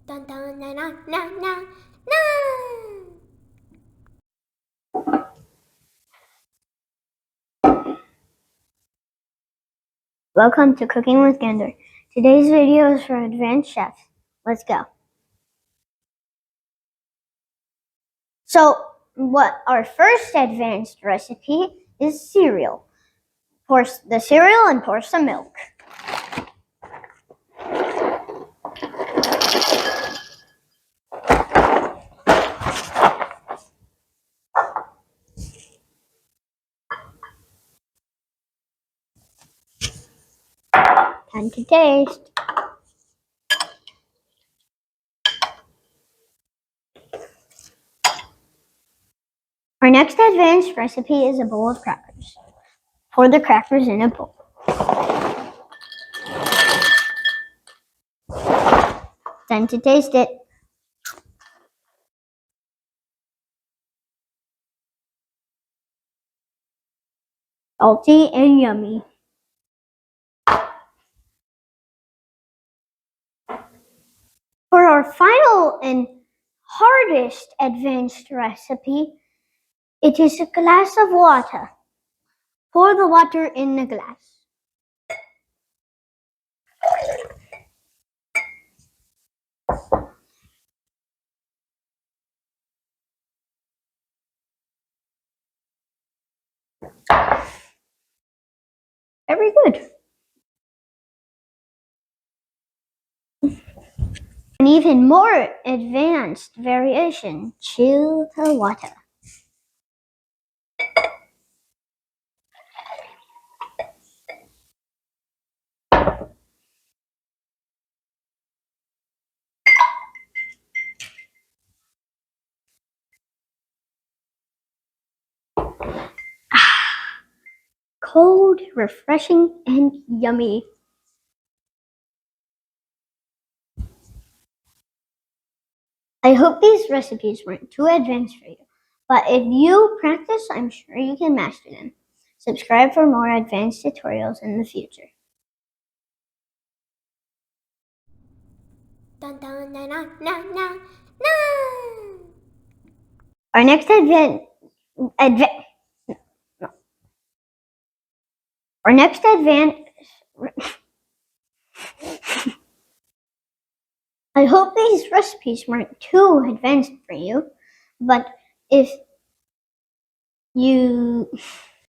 Dun, dun, na, na, na, na, na. Welcome to Cooking with Gander. Today's video is for advanced chefs. Let's go. So, our first advanced recipe is cereal. Pour the cereal and pour some milk. Time to taste. Our next advanced recipe is a bowl of crackers. Pour the crackers in a bowl. Time to taste it. Salty and yummy. For our final and hardest advanced recipe, it is a glass of water. Pour the water in the glass. Very good. An even more advanced variation, chill the water. Cold, refreshing, and yummy. I hope these recipes weren't too advanced for you, but if you practice, I'm sure you can master them. Subscribe for more advanced tutorials in the future. Dun, dun, na, na, na, na, na. Our next Our next I hope these recipes weren't too advanced for you, but if you